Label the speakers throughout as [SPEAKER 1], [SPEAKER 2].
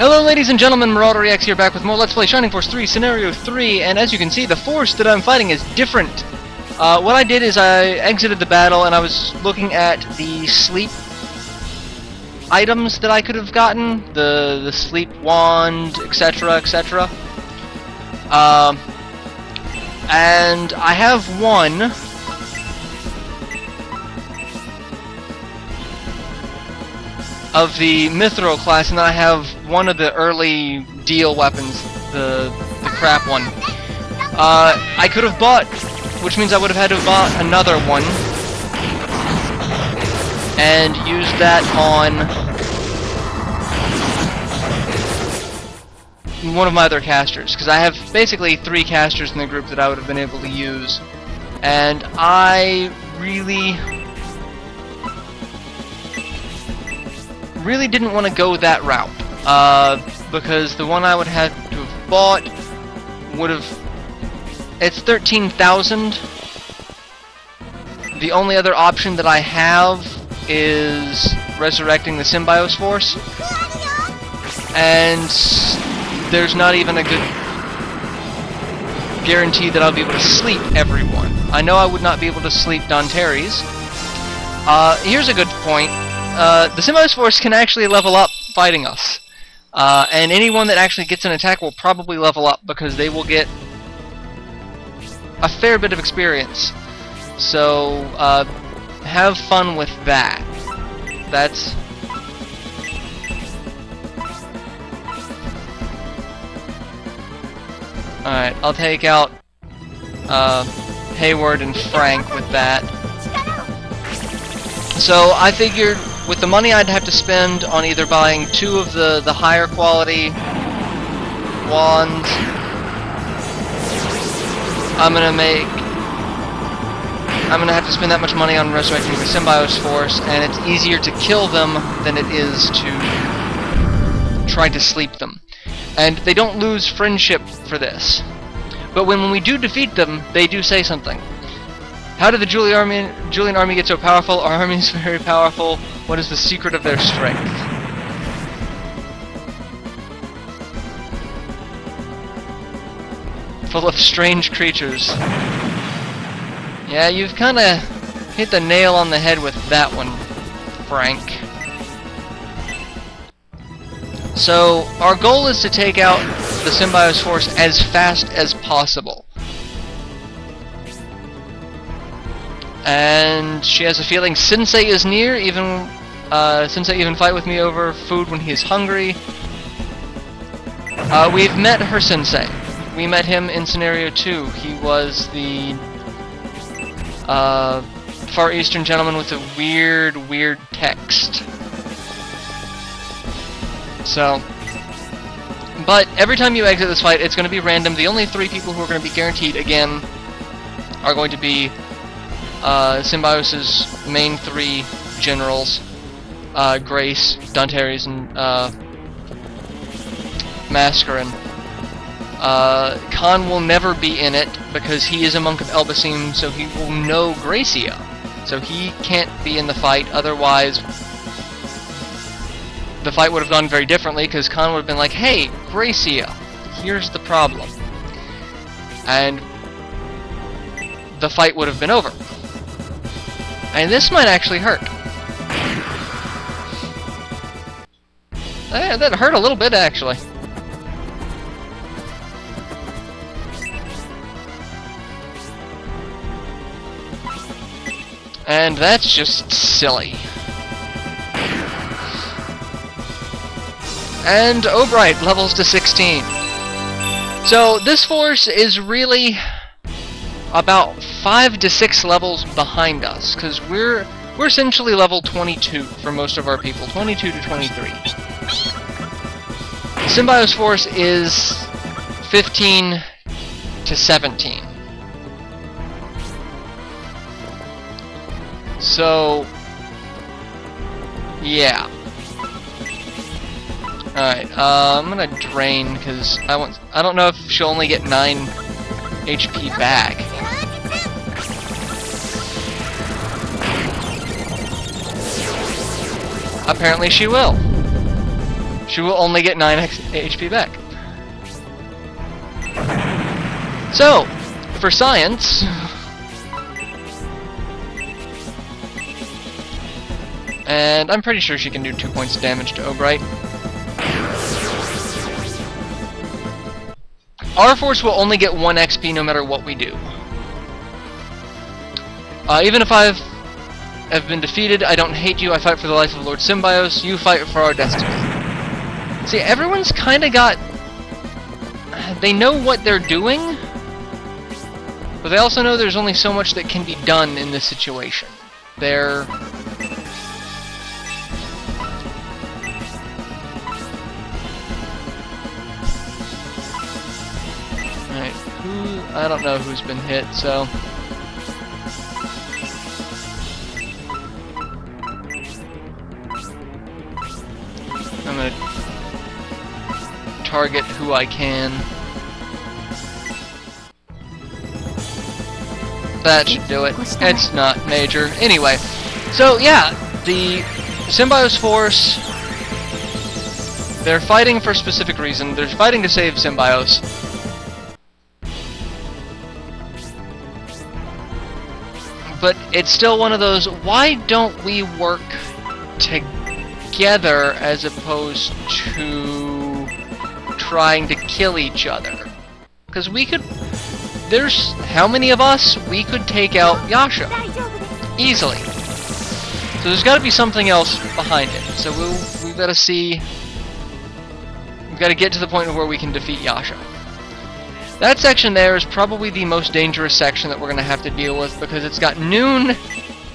[SPEAKER 1] Hello ladies and gentlemen, MarauderEX here back with more Let's Play Shining Force 3 Scenario 3, and as you can see, the force that I'm fighting is different. What I did is I exited the battle and I was looking at the sleep items that I could have gotten, the sleep wand, etc, etc. And I have one of the Mithril class, and then I have one of the early deal weapons, the crap one. I could have bought, which means I would have had to have bought another one and used that on one of my other casters, because I have basically 3 casters in the group that I would have been able to use, and I really didn't want to go that route, because the one I would have to have bought would have... It's 13,000. The only other option that I have is resurrecting the Symbios force, and there's not even a good guarantee that I'll be able to sleep everyone. I know I would not be able to sleep Danteres. Here's a good point. The Symbios force can actually level up fighting us, and anyone that actually gets an attack will probably level up because they will get a fair bit of experience. So have fun with that. That's alright. I'll take out Hayward and Frank with that. So I figured with the money I'd have to spend on either buying 2 of the higher quality wands, I'm gonna have to spend that much money on resurrecting the Symbios force, and it's easier to kill them than it is to try to sleep them. And they don't lose friendship for this. But when we do defeat them, they do say something. How did the Julian army get so powerful? Our army is very powerful. What is the secret of their strength? Full of strange creatures. Yeah, you've kinda hit the nail on the head with that one, Frank. So, our goal is to take out the Symbios force as fast as possible. And she has a feeling Sensei is near. Sensei even fight with me over food when he is hungry. We've met her Sensei. We met him in Scenario 2. He was the Far Eastern gentleman with a weird text. So, but every time you exit this fight, it's going to be random. The only 3 people who are going to be guaranteed, again, are going to be Symbios' main 3 generals, Grace, Danteres, and Mascarin. Khan will never be in it because he is a monk of Elbasim, so he will know Gracia. So he can't be in the fight, otherwise the fight would have gone very differently, because Khan would have been like, hey, Gracia, here's the problem. And the fight would have been over. And this might actually hurt. That hurt a little bit, actually. And that's just silly. And Obright levels to 16. So this force is really about 5 to 6 levels behind us, because we're essentially level 22 for most of our people, 22 to 23. Symbios force is 15 to 17. So, yeah. Alright, I'm gonna drain, because I don't know if she'll only get 9 HP back. Apparently she will. She will only get 9 HP back. So, for science... And I'm pretty sure she can do 2 points of damage to Obright. Our force will only get 1 XP no matter what we do. Even if have been defeated, I don't hate you, I fight for the life of Lord Symbios, you fight for our destiny. See, everyone's kinda got... They know what they're doing, but they also know there's only so much that can be done in this situation. They're... Alright, I don't know who's been hit, so... I'm gonna target who I can. That should do it. It's not major. Anyway, so yeah, the Symbios force, they're fighting for a specific reason. They're fighting to save Symbios. But it's still one of those, why don't we work together as opposed to trying to kill each other? Because we could... There's... How many of us? We could take out Yasha. Easily. So there's got to be something else behind it. So we've got to see... We've got to get to the point where we can defeat Yasha. That section there is probably the most dangerous section that we're going to have to deal with because it's got Noon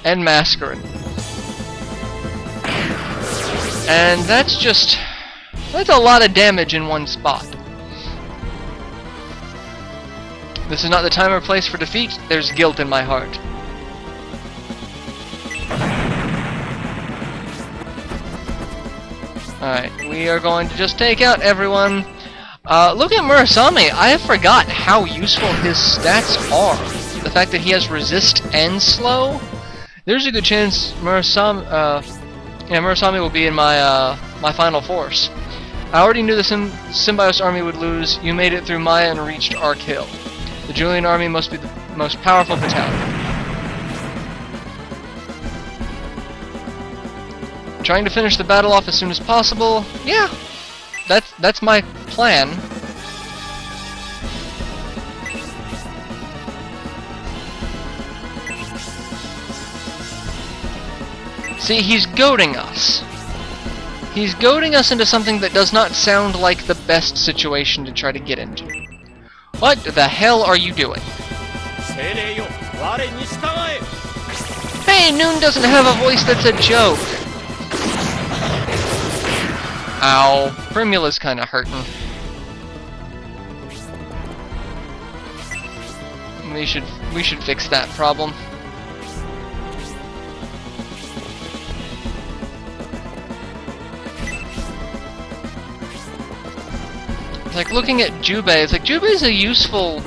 [SPEAKER 1] and Mascarin. And that's just... That's a lot of damage in one spot. This is not the time or place for defeat. There's guilt in my heart. Alright, we are going to just take out everyone. Look at Murasame. I have forgot how useful his stats are. The fact that he has resist and slow. There's a good chance Murasame will be in my my final force. I already knew the Symbios army would lose. You made it through Maya and reached our kill. The Julian army must be the most powerful battalion. Trying to finish the battle off as soon as possible. Yeah, that's my plan. See, he's goading us. He's goading us into something that does not sound like the best situation to try to get into. What the hell are you doing? Hey, Noon doesn't have a voice that's a joke. Ow. Primula's kinda hurting. We should fix that problem. It's like looking at Jubei, it's like Jubei's a useful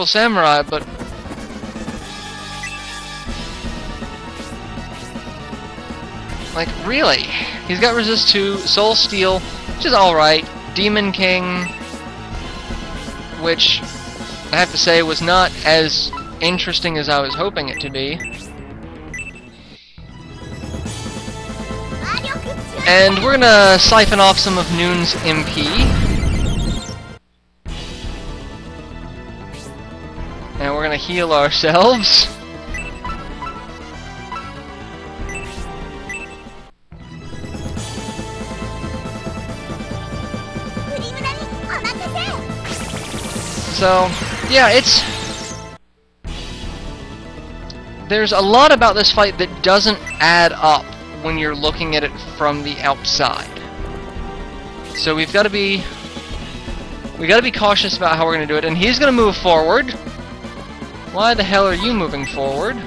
[SPEAKER 1] samurai, but like really? He's got resist to Soul Steel, which is alright, Demon King, which I have to say was not as interesting as I was hoping it to be. And we're gonna siphon off some of Noon's MP. And we're gonna heal ourselves. So, yeah, there's a lot about this fight that doesn't add up when you're looking at it from the outside. So we gotta be cautious about how we're gonna do it, and he's gonna move forward. Why the hell are you moving forward?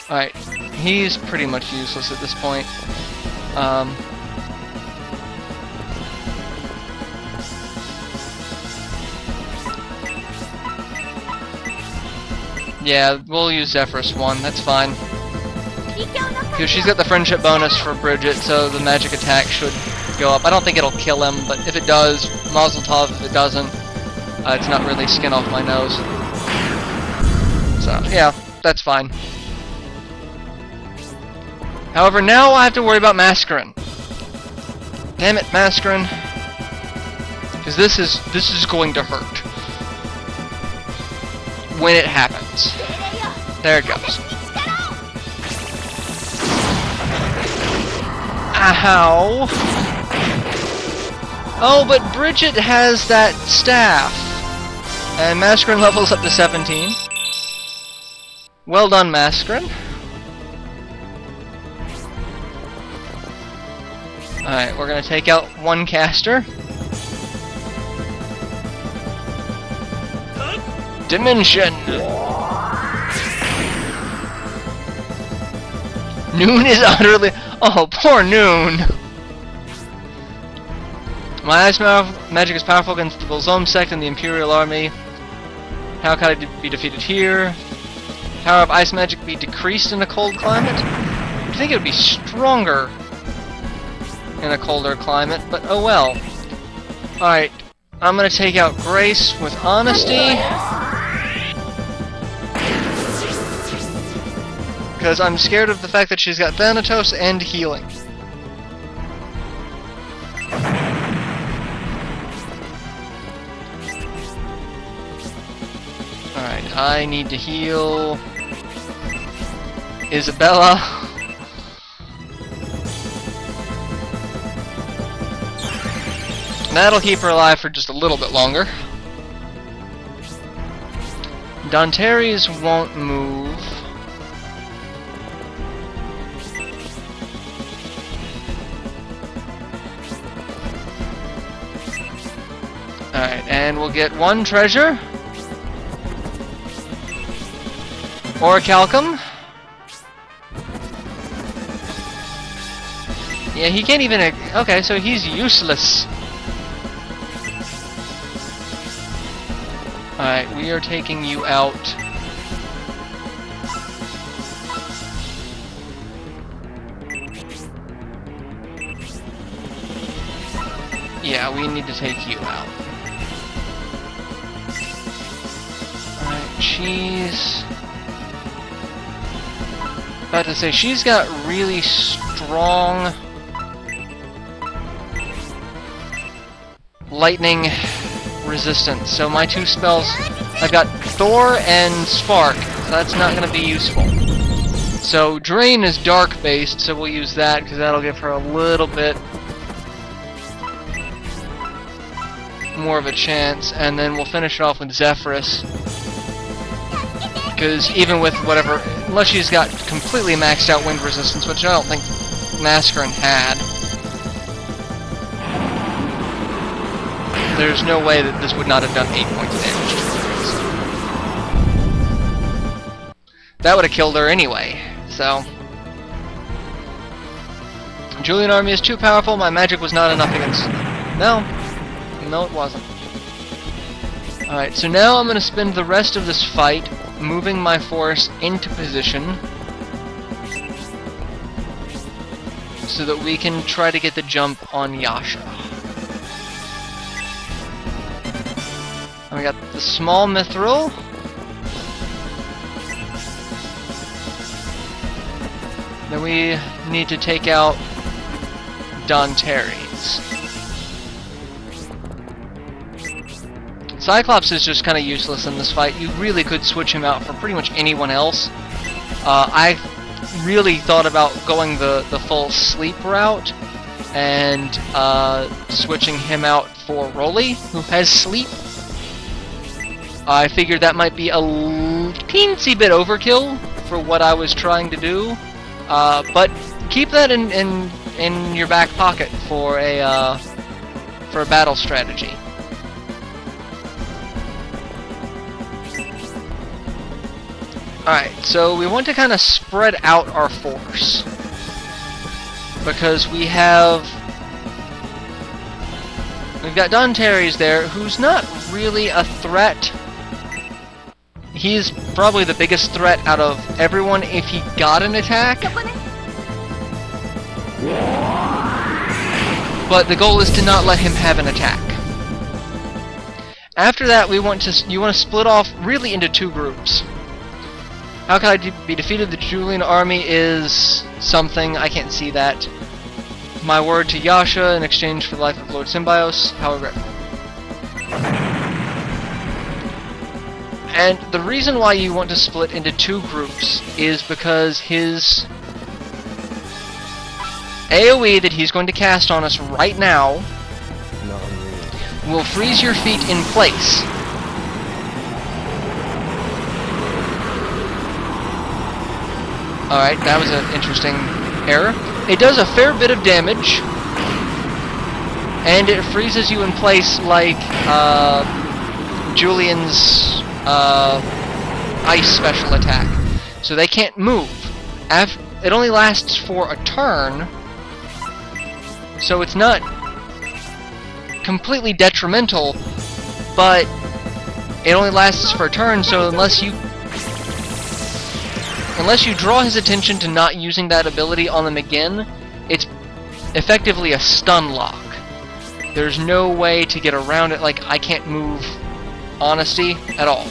[SPEAKER 1] Alright, he's pretty much useless at this point. Yeah, we'll use Zephyrus 1, that's fine. Because she's got the friendship bonus for Bridget, so the magic attack should go up. I don't think it'll kill him, but if it does, Mazel Tov. If it doesn't, it's not really skin off my nose. So, yeah, that's fine. However, now I have to worry about Mascarin. Damn it, Mascarin. Because this is going to hurt. When it happens. There it goes. Ow! Oh, but Bridget has that staff. And Mascarin levels up to 17. Well done, Mascarin. Alright, we're gonna take out one caster. Dimension! Noon is utterly... Oh, poor Noon! My ice magic is powerful against the Bolzome sect and the Imperial Army. How can I be defeated here? Power of ice magic be decreased in a cold climate? I think it would be stronger in a colder climate, but oh well. Alright, I'm gonna take out Grace with Honesty. Because I'm scared of the fact that she's got Thanatos and Healing. Alright, I need to heal Isabella. That'll keep her alive for just a little bit longer. Danteres won't move. Alright, and we'll get one treasure. Orichalcum. Yeah, he can't even... Okay, so he's useless. Alright, we are taking you out. Yeah, we need to take you out. Alright, she's... About to say, she's got really strong... lightning resistance. So my two spells, I've got Thor and Spark, so that's not going to be useful. So Drain is dark based, so we'll use that because that'll give her a little bit more of a chance, and then we'll finish it off with Zephyrus. Because even with whatever, unless she's got completely maxed out wind resistance, which I don't think Mascarin had, there's no way that this would not have done 8 points of damage. That would have killed her anyway, so... Julian Army is too powerful, my magic was not enough against... No. No, it wasn't. Alright, so now I'm going to spend the rest of this fight moving my force into position so that we can try to get the jump on Yasha. And we got the small mithril. Then we need to take out Danteres. Cyclops is just kind of useless in this fight. You really could switch him out for pretty much anyone else. I really thought about going the full sleep route and switching him out for Rolly, who has sleep. I figured that might be a teensy bit overkill for what I was trying to do, but keep that in your back pocket for a battle strategy. Alright, so we want to kind of spread out our force, because we've got Danteres there, who's not really a threat. He's probably the biggest threat out of everyone if he got an attack. but the goal is to not let him have an attack. After that, you want to split off really into two groups. How can I be defeated? The Julian army is something. I can't see that. My word to Yasha in exchange for the life of Lord Symbios. How regretful. And the reason why you want to split into two groups is because his AoE that he's going to cast on us right now will freeze your feet in place. Alright, that was an interesting error. It does a fair bit of damage, and it freezes you in place like Julian's ice special attack. So they can't move. It only lasts for a turn, so it's not completely detrimental, but it only lasts for a turn, so unless you draw his attention to not using that ability on them again, it's effectively a stun lock. There's no way to get around it. Like, I can't move Honesty at all.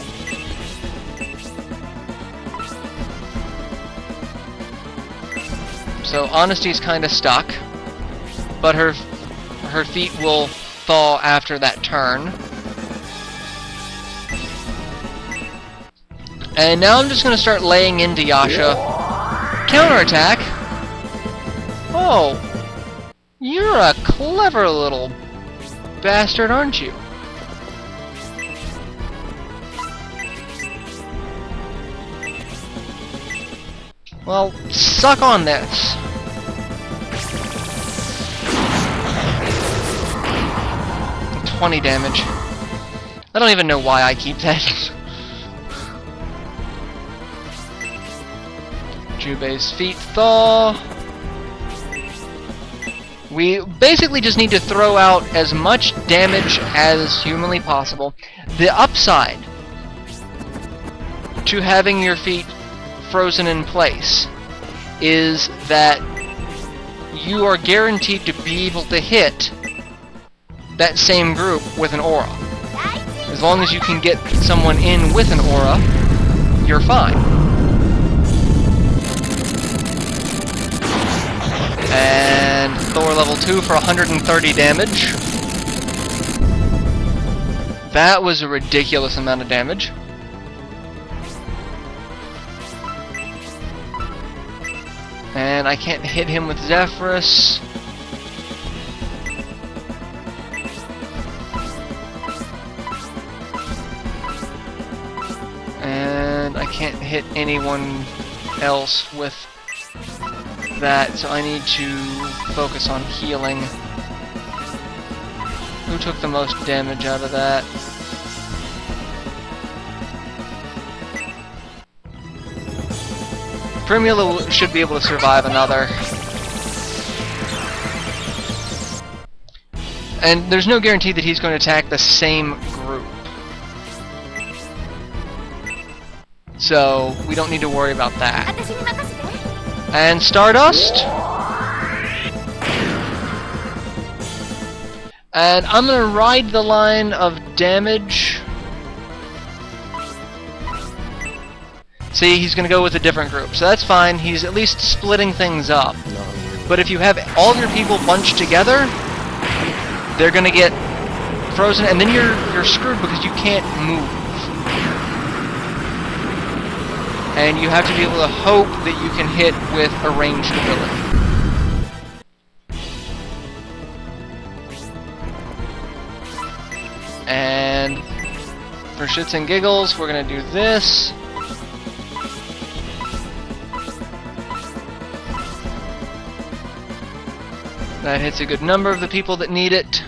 [SPEAKER 1] So Honesty's kind of stuck, but her feet will thaw after that turn. And now I'm just going to start laying into Yasha. Counterattack? Oh, you're a clever little bastard, aren't you? Well, suck on this. $20 damage. I don't even know why I keep that. Jubei's feet thaw. We basically just need to throw out as much damage as humanly possible. The upside to having your feet frozen in place is that you are guaranteed to be able to hit that same group with an aura. As long as you can get someone in with an aura, you're fine. And Thor level 2 for 130 damage. That was a ridiculous amount of damage. And I can't hit him with Zephyrus. And I can't hit anyone else with that, so I need to focus on healing. Who took the most damage out of that? Primula should be able to survive another. And there's no guarantee that he's going to attack the same group. So we don't need to worry about that. And Stardust. And I'm going to ride the line of damage. See, he's going to go with a different group, so that's fine. He's at least splitting things up. But if you have all of your people bunched together, they're going to get frozen, and then you're screwed because you can't move. And you have to be able to hope that you can hit with a ranged ability. And for shits and giggles, we're going to do this. That hits a good number of the people that need it.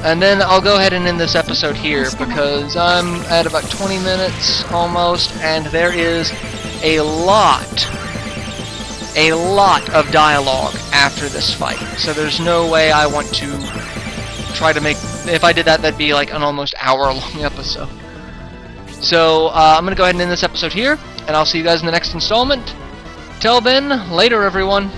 [SPEAKER 1] And then I'll go ahead and end this episode here because I'm at about 20 minutes almost, and there is a lot of dialogue after this fight. So there's no way I want to try to make... If I did that, that'd be like an almost hour-long episode. So I'm going to go ahead and end this episode here, and I'll see you guys in the next installment. Till then, later everyone.